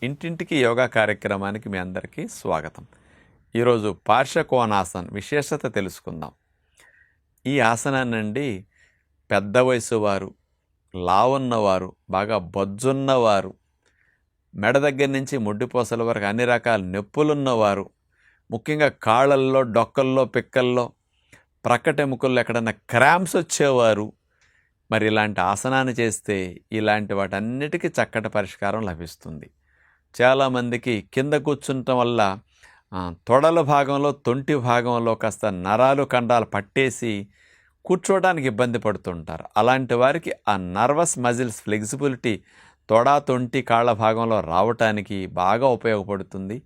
ఇంటింటికి యోగా కార్యక్రమానికి మీ అందరికీ స్వాగతం. ఈరోజు పార్శ్వకోణాసన్ విశేషత తెలుసుకుందాం. ఈ ఆసనాన్నండి పెద్ద వయసు వారు, లావున్నవారు, బాగా బొజ్జున్నవారు, మెడ దగ్గర నుంచి ముడ్డిపోసల వరకు అన్ని రకాల నొప్పులున్నవారు, ముఖ్యంగా కాళ్ళల్లో, డొక్కల్లో, పిక్కల్లో, ప్రక్కటెముకల్లో ఎక్కడన్నా క్రాంప్స్ వచ్చేవారు, మరి ఇలాంటి ఆసనాన్ని చేస్తే ఇలాంటి వాటన్నిటికీ చక్కటి పరిష్కారం లభిస్తుంది. చాలామందికి కింద కూర్చుంటం వల్ల తొడల భాగంలో, తొంటి భాగంలో కాస్త నరాలు కండాలు పట్టేసి కూర్చోవడానికి ఇబ్బంది పడుతుంటారు. అలాంటి వారికి ఆ నర్వస్ మజిల్స్ ఫ్లెక్సిబిలిటీ తొడ, తొంటి, కాళ్ళ భాగంలో రావటానికి బాగా ఉపయోగపడుతుంది.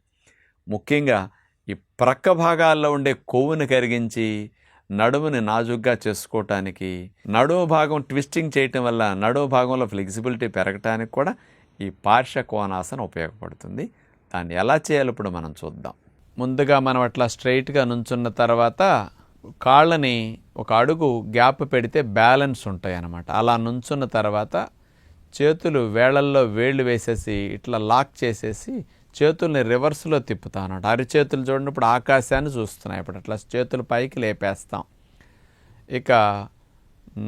ముఖ్యంగా ఈ ప్రక్క భాగాల్లో ఉండే కొవ్వుని కరిగించి నడుముని నాజుగ్గా చేసుకోవటానికి, నడుము భాగం ట్విస్టింగ్ చేయటం వల్ల నడుము భాగంలో ఫ్లెక్సిబిలిటీ పెరగటానికి కూడా ఈ పార్శ్వకోణాసనం ఉపయోగపడుతుంది. దాన్ని ఎలా చేయాలో ఇప్పుడు మనం చూద్దాం. ముందుగా మనం అట్లా స్ట్రైట్గా నుంచున్న తర్వాత కాళ్ళని ఒక అడుగు గ్యాప్ పెడితే బ్యాలెన్స్ ఉంటాయి అన్నమాట. అలా నుంచున్న తర్వాత చేతులు వేళ్ళల్లో వేళ్ళు వేసేసి ఇట్లా లాక్ చేసేసి చేతుల్ని రివర్స్లో తిప్పుతాం అన్నమాట. అరిచేతులు చూడండి ఇప్పుడు ఆకాశాన్ని చూస్తున్నాయి. ఇప్పుడు అట్లా చేతులు పైకి లేపేస్తాం. ఇక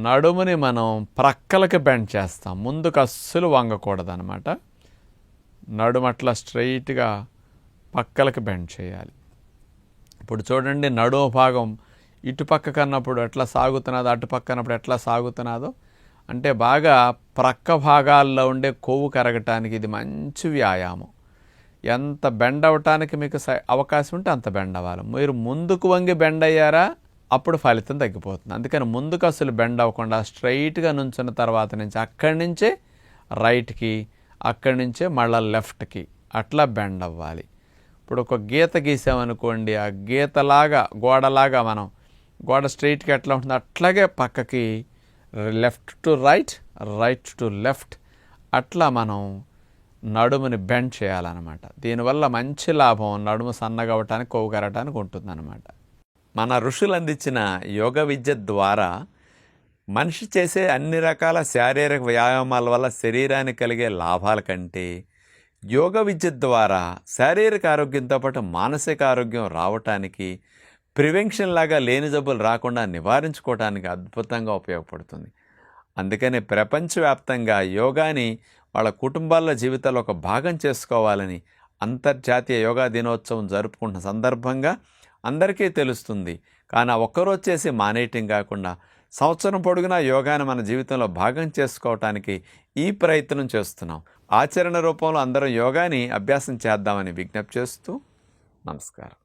నడుముని మనం ప్రక్కలకి బెండ్ చేస్తాం. ముందుకు అస్సలు వంగకూడదు అనమాట. నడుము అట్లా స్ట్రైట్గా పక్కలకి బెండ్ చేయాలి. ఇప్పుడు చూడండి నడుము భాగం ఇటుపక్క కన్నప్పుడు ఎట్లా సాగుతున్నదో, అటుపక్క అన్నప్పుడు ఎట్లా సాగుతున్నదో, అంటే బాగా ప్రక్క భాగాల్లో ఉండే కొవ్వు కరగటానికి ఇది మంచి వ్యాయామం. ఎంత బెండ్ అవ్వటానికి మీకు అవకాశం ఉంటే అంత బెండ్ అవ్వాలి. మీరు ముందుకు వంగి బెండ్ అయ్యారా అప్పుడు ఫలితం తగ్గిపోతుంది. అందుకని ముందుకు అసలు బెండ్ అవ్వకుండా స్ట్రైట్గా నుంచున్న తర్వాత నుంచి అక్కడి నుంచే రైట్కి, అక్కడి నుంచే మళ్ళీ లెఫ్ట్కి అట్లా బెండ్ అవ్వాలి. ఇప్పుడు ఒక గీత గీసామనుకోండి, ఆ గీతలాగా గోడలాగా మనం గోడ స్ట్రైట్గా ఎట్లా ఉంటుంది అట్లాగే పక్కకి left to right, right to left అట్లా మనం నడుముని బెండ్ చేయాలన్నమాట. దీనివల్ల మంచి లాభం నడుము సన్నగా అవ్వటానికి, కొవ్వు కరగటానికి ఉంటుందన్నమాట. మన ఋషులు అందించిన యోగ విద్య ద్వారా మనిషి చేసే అన్ని రకాల శారీరక వ్యాయామాల వల్ల శరీరానికి కలిగే లాభాల కంటే యోగ విద్య ద్వారా శారీరక ఆరోగ్యంతో పాటు మానసిక ఆరోగ్యం రావటానికి, ప్రివెన్షన్ లాగా లేని జబ్బులు రాకుండా నివారించుకోవటానికి అద్భుతంగా ఉపయోగపడుతుంది. అందుకని ప్రపంచవ్యాప్తంగా యోగాని వాళ్ళ కుటుంబాల జీవితాల్లో ఒక భాగం చేసుకోవాలని అంతర్జాతీయ యోగా దినోత్సవం జరుపుకుంటున్న సందర్భంగా అందరికీ తెలుస్తుంది. కానీ ఒక్కరోజు చేసి మానేయటం కాకుండా సంవత్సరం పొడుగునా యోగాని మన జీవితంలో భాగం చేసుకోవటానికి ఈ ప్రయత్నం చేస్తున్నాం. ఆచరణ రూపంలో అందరం యోగాని అభ్యాసం చేద్దామని విజ్ఞప్తి చేస్తూ నమస్కారం.